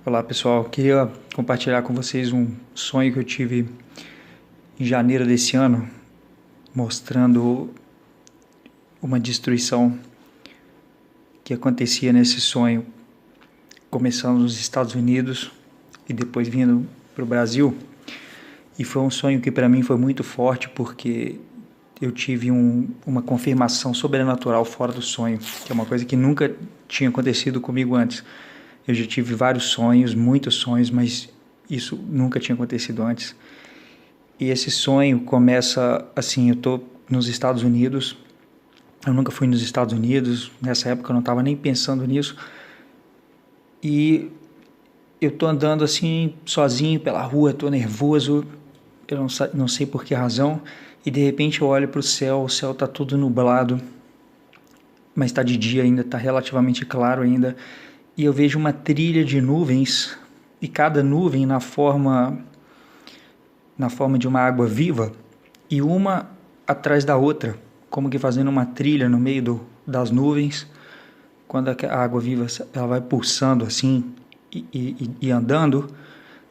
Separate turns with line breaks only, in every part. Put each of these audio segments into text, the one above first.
Olá pessoal, queria compartilhar com vocês um sonho que eu tive em janeiro desse ano, mostrando uma destruição que acontecia nesse sonho, começando nos Estados Unidos e depois vindo para o Brasil. E foi um sonho que para mim foi muito forte porque eu tive uma confirmação sobrenatural fora do sonho, que é uma coisa que nunca tinha acontecido comigo antes. Eu já tive vários sonhos, muitos sonhos, mas isso nunca tinha acontecido antes. E esse sonho começa assim, eu tô nos Estados Unidos, eu nunca fui nos Estados Unidos, nessa época eu não estava nem pensando nisso, e eu tô andando assim, sozinho pela rua, tô nervoso, eu não sei por que razão, e de repente eu olho para o céu tá tudo nublado, mas está de dia ainda, está relativamente claro ainda, e eu vejo uma trilha de nuvens, e cada nuvem na forma de uma água viva, e uma atrás da outra, como que fazendo uma trilha no meio das nuvens. Quando a água viva ela vai pulsando assim e andando,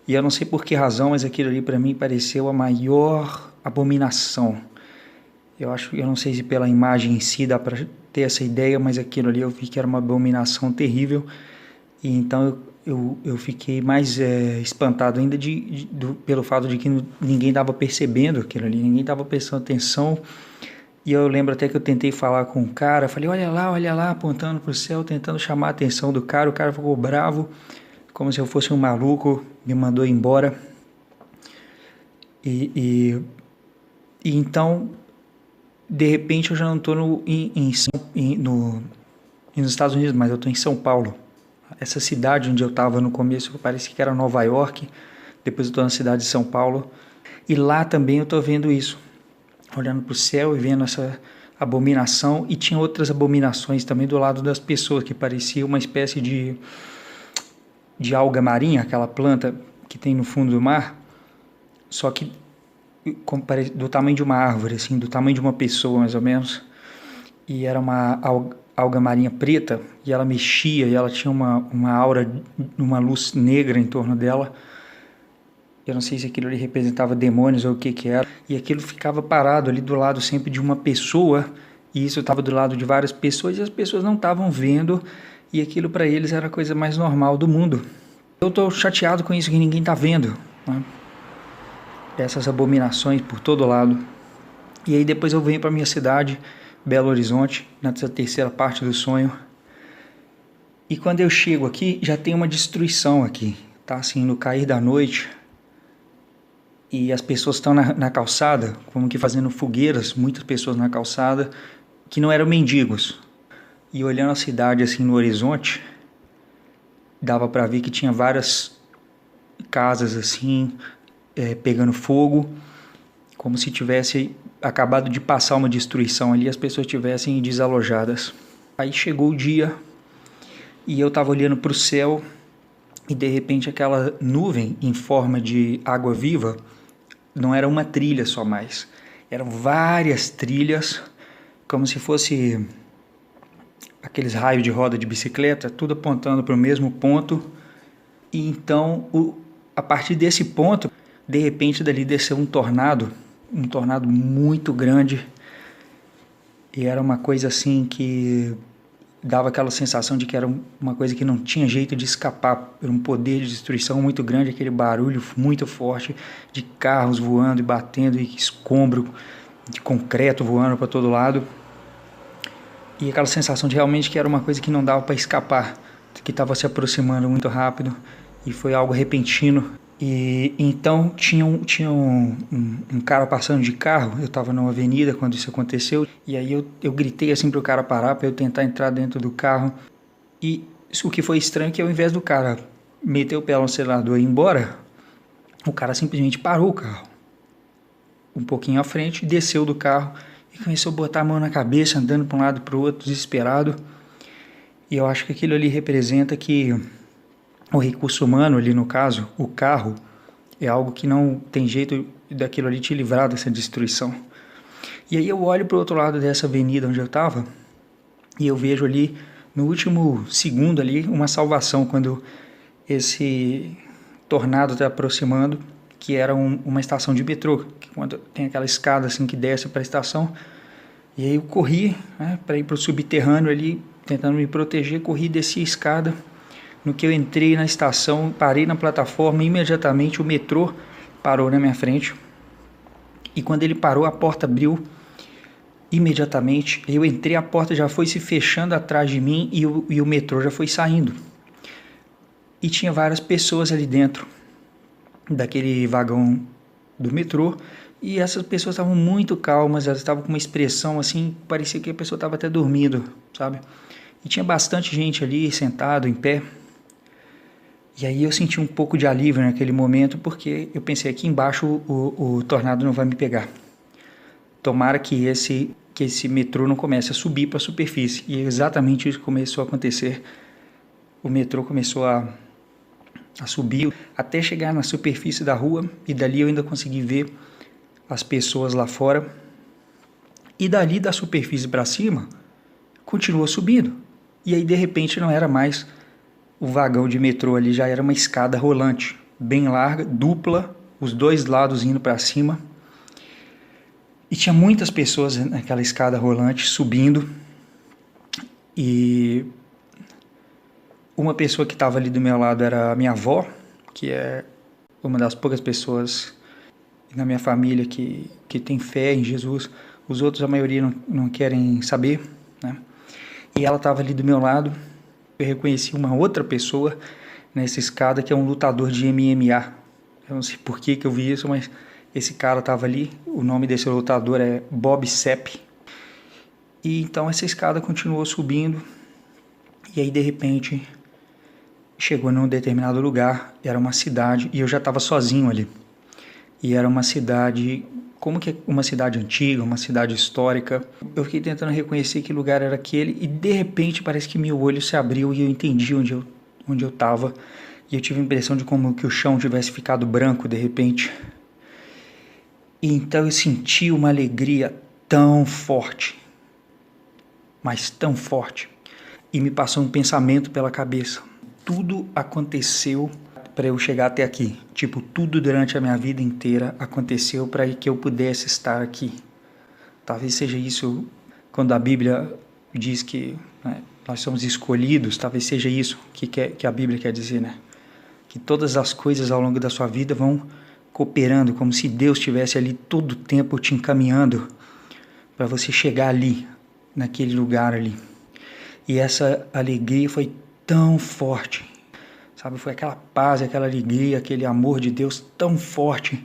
e eu não sei por que razão, mas aquilo ali para mim pareceu a maior abominação. Eu não sei se pela imagem em si dá para ter essa ideia, mas aquilo ali eu vi que era uma abominação terrível. E então eu fiquei mais espantado ainda pelo fato de que ninguém estava percebendo aquilo ali, ninguém estava prestando atenção. E eu lembro até que eu tentei falar com o cara, falei, olha lá, apontando para o céu, tentando chamar a atenção do cara. O cara ficou bravo, como se eu fosse um maluco, me mandou embora. E então, de repente, eu já não estou nos Estados Unidos, mas eu estou em São Paulo. Essa cidade onde eu estava no começo parece que era Nova York, depois eu estou na cidade de São Paulo, e lá também eu estou vendo isso, olhando para o céu e vendo essa abominação, e tinha outras abominações também do lado das pessoas, que parecia uma espécie de alga marinha, aquela planta que tem no fundo do mar, só que do tamanho de uma árvore, assim, do tamanho de uma pessoa mais ou menos, e era uma alga marinha preta, e ela mexia, e ela tinha uma aura, uma luz negra em torno dela. Eu não sei se aquilo ali representava demônios ou o que era, e aquilo ficava parado ali do lado sempre de uma pessoa, e isso estava do lado de várias pessoas, e as pessoas não estavam vendo, e aquilo para eles era a coisa mais normal do mundo. Eu estou chateado com isso, que ninguém está vendo, né? Essas abominações por todo lado. E aí depois eu venho para minha cidade, Belo Horizonte, nessa terceira parte do sonho. E quando eu chego aqui, já tem uma destruição aqui, tá? Assim, no cair da noite. E as pessoas estão na calçada, como que fazendo fogueiras, muitas pessoas na calçada, que não eram mendigos. E olhando a cidade assim no horizonte, dava para ver que tinha várias casas assim, pegando fogo, como se tivesse acabado de passar uma destruição ali, as pessoas estivessem desalojadas. Aí chegou o dia e eu estava olhando para o céu e de repente aquela nuvem em forma de água viva não era uma trilha só mais, eram várias trilhas, como se fosse aqueles raios de roda de bicicleta, tudo apontando para o mesmo ponto. E então, a partir desse ponto, de repente dali desceu um tornado muito grande, e era uma coisa assim que dava aquela sensação de que era uma coisa que não tinha jeito de escapar, era um poder de destruição muito grande, aquele barulho muito forte de carros voando e batendo, e escombro de concreto voando para todo lado, e aquela sensação de realmente que era uma coisa que não dava para escapar, que estava se aproximando muito rápido, e foi algo repentino. E então tinha um cara passando de carro, eu estava numa avenida quando isso aconteceu, e aí eu gritei assim pro cara parar, para eu tentar entrar dentro do carro, e o que foi estranho é que ao invés do cara meter o pé no acelerador e ir embora, o cara simplesmente parou o carro, um pouquinho à frente, desceu do carro e começou a botar a mão na cabeça, andando para um lado e para o outro, desesperado. E eu acho que aquilo ali representa que o recurso humano ali, no caso, o carro, é algo que não tem jeito daquilo ali te livrar dessa destruição. E aí eu olho para o outro lado dessa avenida onde eu estava e eu vejo ali, no último segundo ali, uma salvação, quando esse tornado está aproximando, que era uma estação de metrô, que quando tem aquela escada assim que desce para a estação. E aí eu corri, né, para ir para o subterrâneo ali, tentando me proteger, corri, desci a escada. No que eu entrei na estação, parei na plataforma, imediatamente o metrô parou na minha frente. E quando ele parou, a porta abriu imediatamente. Eu entrei, a porta já foi se fechando atrás de mim e o metrô já foi saindo. E tinha várias pessoas ali dentro daquele vagão do metrô. E essas pessoas estavam muito calmas, elas estavam com uma expressão assim, parecia que a pessoa estava até dormindo, sabe? E tinha bastante gente ali sentado, em pé. E aí eu senti um pouco de alívio naquele momento, porque eu pensei, aqui embaixo o tornado não vai me pegar. Tomara que esse metrô não comece a subir para a superfície. E é exatamente isso que começou a acontecer. O metrô começou a subir até chegar na superfície da rua, e dali eu ainda consegui ver as pessoas lá fora. E dali da superfície para cima, continuou subindo. E aí de repente não era mais o vagão de metrô ali, já era uma escada rolante, bem larga, dupla, os dois lados indo para cima. E tinha muitas pessoas naquela escada rolante subindo. E uma pessoa que estava ali do meu lado era a minha avó, que é uma das poucas pessoas na minha família que tem fé em Jesus. Os outros, a maioria, não querem saber, né? E ela estava ali do meu lado. Eu reconheci uma outra pessoa nessa escada, que é um lutador de MMA. Eu não sei por que eu vi isso, mas esse cara estava ali. O nome desse lutador é Bob Sapp. E então essa escada continuou subindo. E aí, de repente, chegou num determinado lugar. Era uma cidade, e eu já estava sozinho ali. E era uma cidade, como que é uma cidade antiga, uma cidade histórica. Eu fiquei tentando reconhecer que lugar era aquele, e de repente parece que meu olho se abriu e eu entendi onde eu estava. E eu tive a impressão de como que o chão tivesse ficado branco de repente. E então eu senti uma alegria tão forte, mas tão forte. E me passou um pensamento pela cabeça. Tudo aconteceu para eu chegar até aqui. Tipo, tudo durante a minha vida inteira aconteceu para que eu pudesse estar aqui. Talvez seja isso, quando a Bíblia diz que, né, nós somos escolhidos, talvez seja isso que a Bíblia quer dizer, né? Que todas as coisas ao longo da sua vida vão cooperando, como se Deus estivesse ali todo o tempo te encaminhando para você chegar ali, naquele lugar ali. E essa alegria foi tão forte, sabe? Foi aquela paz, aquela alegria, aquele amor de Deus tão forte,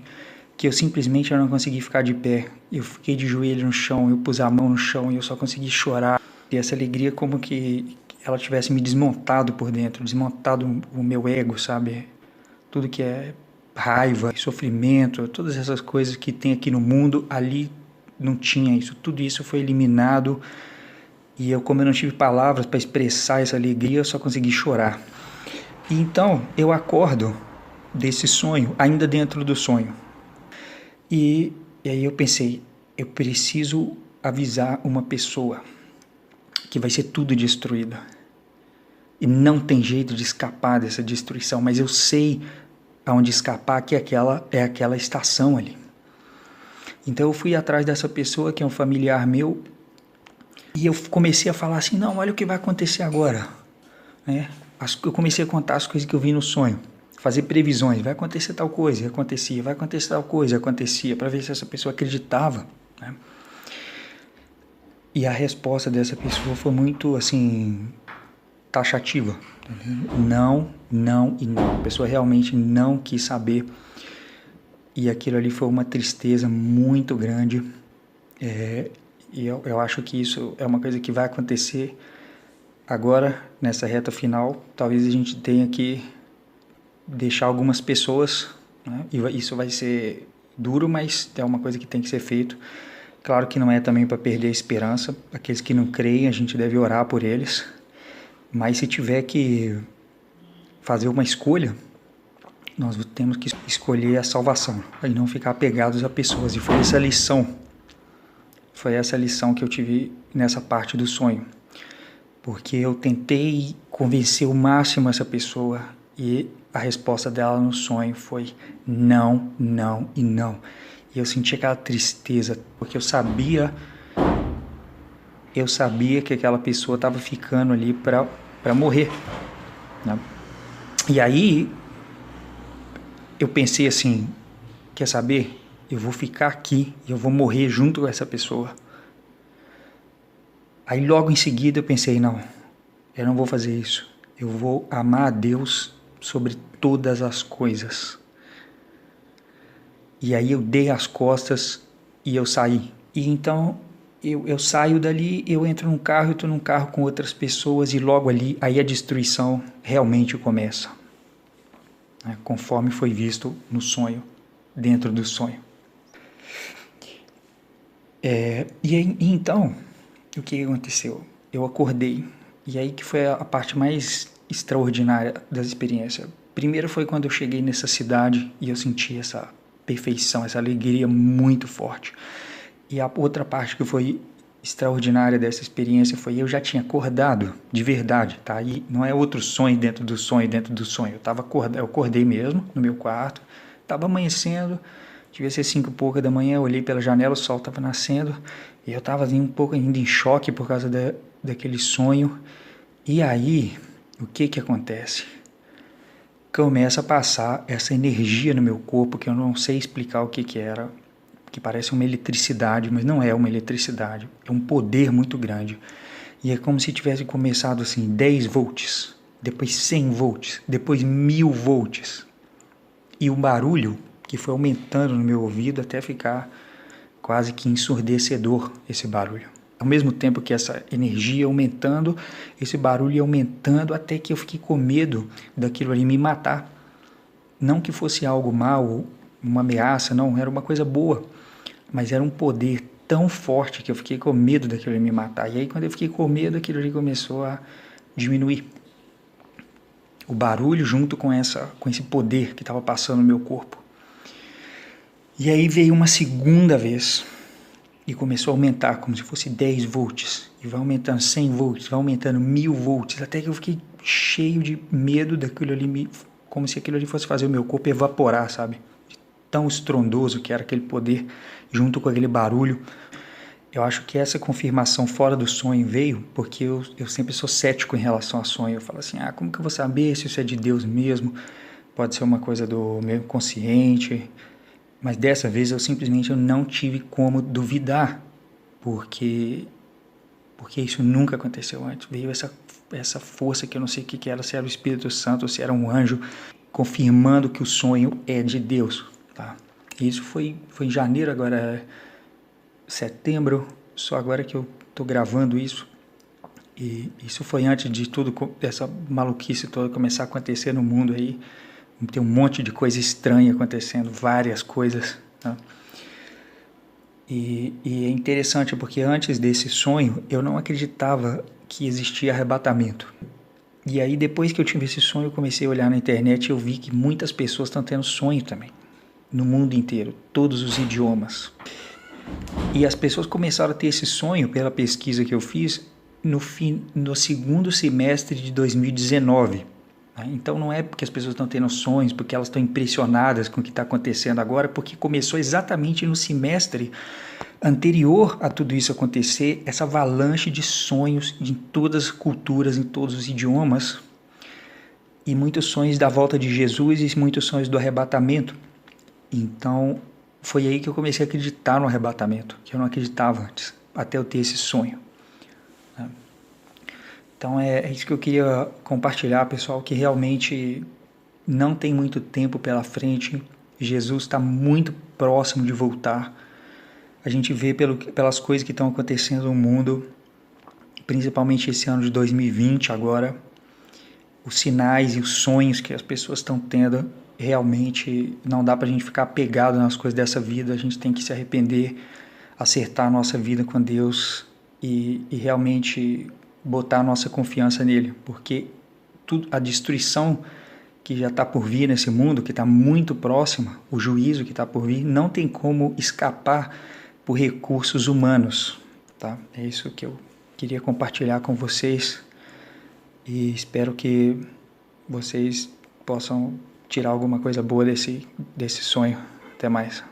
que eu simplesmente não consegui ficar de pé. Eu fiquei de joelho no chão, eu pus a mão no chão e eu só consegui chorar. E essa alegria, como que ela tivesse me desmontado por dentro, desmontado o meu ego, sabe? Tudo que é raiva, sofrimento, todas essas coisas que tem aqui no mundo, ali não tinha isso. Tudo isso foi eliminado. E eu, como eu não tive palavras para expressar essa alegria, eu só consegui chorar. E então eu acordo desse sonho, ainda dentro do sonho. E aí eu pensei, eu preciso avisar uma pessoa que vai ser tudo destruído. E não tem jeito de escapar dessa destruição, mas eu sei aonde escapar, que é aquela estação ali. Então eu fui atrás dessa pessoa, que é um familiar meu, e eu comecei a falar assim, não, olha o que vai acontecer agora, né? Eu comecei a contar as coisas que eu vi no sonho, fazer previsões, vai acontecer tal coisa, e acontecia, vai acontecer tal coisa, e acontecia, para ver se essa pessoa acreditava, né? E a resposta dessa pessoa foi muito, assim, taxativa. Não, não e não. A pessoa realmente não quis saber. E aquilo ali foi uma tristeza muito grande. E eu acho que isso é uma coisa que vai acontecer agora, nessa reta final. Talvez a gente tenha que deixar algumas pessoas, né? E isso vai ser duro, mas é uma coisa que tem que ser feito. Claro que não é também para perder a esperança. Aqueles que não creem, a gente deve orar por eles. Mas se tiver que fazer uma escolha, nós temos que escolher a salvação e não ficar apegados a pessoas. E foi essa lição que eu tive nessa parte do sonho. Porque eu tentei convencer o máximo essa pessoa E a resposta dela no sonho foi não, não e não. E eu senti aquela tristeza, porque eu sabia que aquela pessoa estava ficando ali para morrer, né? E aí eu pensei assim, quer saber? Eu vou ficar aqui e eu vou morrer junto com essa pessoa. Aí logo em seguida eu pensei, não, eu não vou fazer isso. Eu vou amar a Deus sobre todas as coisas. E aí eu dei as costas e eu saí. E então eu saio dali, eu entro num carro, eu estou num carro com outras pessoas e logo ali, aí a destruição realmente começa. Né? Conforme foi visto no sonho, dentro do sonho. E então, o que aconteceu? Eu acordei, e aí que foi a parte mais extraordinária da experiência. Primeiro foi quando eu cheguei nessa cidade e eu senti essa perfeição, essa alegria muito forte. E a outra parte que foi extraordinária dessa experiência foi eu já tinha acordado de verdade, tá? E não é outro sonho dentro do sonho dentro do sonho. Eu acordei mesmo no meu quarto, estava amanhecendo, devia ser 5 e pouca da manhã, eu olhei pela janela, o sol estava nascendo e eu estava um pouco ainda em choque por causa daquele sonho. E aí, o que acontece? Começa a passar essa energia no meu corpo que eu não sei explicar o que era, que parece uma eletricidade, mas não é uma eletricidade, é um poder muito grande. E é como se tivesse começado assim, 10 volts, depois 100 volts, depois 1000 volts. E o barulho que foi aumentando no meu ouvido até ficar quase que ensurdecedor esse barulho. Ao mesmo tempo que essa energia aumentando, esse barulho ia aumentando até que eu fiquei com medo daquilo ali me matar. Não que fosse algo mal, uma ameaça, não, era uma coisa boa. Mas era um poder tão forte que eu fiquei com medo daquilo ali me matar. E aí quando eu fiquei com medo, aquilo ali começou a diminuir. O barulho junto com esse poder que estava passando no meu corpo. E aí veio uma segunda vez e começou a aumentar, como se fosse 10 volts. E vai aumentando 100 volts, vai aumentando 1000 volts, até que eu fiquei cheio de medo daquilo ali, como se aquilo ali fosse fazer o meu corpo evaporar, sabe? Tão estrondoso que era aquele poder junto com aquele barulho. Eu acho que essa confirmação fora do sonho veio porque eu sempre sou cético em relação a sonho. Eu falo assim, como que eu vou saber se isso é de Deus mesmo? Pode ser uma coisa do meu inconsciente. Mas dessa vez eu simplesmente não tive como duvidar, porque isso nunca aconteceu antes. Veio essa força que eu não sei o que era, se era o Espírito Santo ou se era um anjo, confirmando que o sonho é de Deus. Tá? E isso foi em janeiro, agora setembro, só agora que eu estou gravando isso. E isso foi antes de tudo, essa maluquice toda começar a acontecer no mundo aí. Tem um monte de coisa estranha acontecendo, várias coisas. Tá? E é interessante porque antes desse sonho eu não acreditava que existia arrebatamento. E aí depois que eu tive esse sonho eu comecei a olhar na internet e eu vi que muitas pessoas estão tendo sonho também. No mundo inteiro, todos os idiomas. E as pessoas começaram a ter esse sonho pela pesquisa que eu fiz no segundo semestre de 2019. Então não é porque as pessoas estão tendo sonhos, porque elas estão impressionadas com o que está acontecendo agora, porque começou exatamente no semestre anterior a tudo isso acontecer, essa avalanche de sonhos em todas as culturas, em todos os idiomas, e muitos sonhos da volta de Jesus e muitos sonhos do arrebatamento. Então foi aí que eu comecei a acreditar no arrebatamento, que eu não acreditava antes, até eu ter esse sonho. Então é isso que eu queria compartilhar, pessoal, que realmente não tem muito tempo pela frente. Jesus está muito próximo de voltar. A gente vê pelas coisas que estão acontecendo no mundo, principalmente esse ano de 2020 agora, os sinais e os sonhos que as pessoas estão tendo, realmente não dá para a gente ficar apegado nas coisas dessa vida. A gente tem que se arrepender, acertar a nossa vida com Deus e realmente botar a nossa confiança nele, porque a destruição que já está por vir nesse mundo, que está muito próxima, o juízo que está por vir, não tem como escapar por recursos humanos. Tá? É isso que eu queria compartilhar com vocês e espero que vocês possam tirar alguma coisa boa desse sonho. Até mais.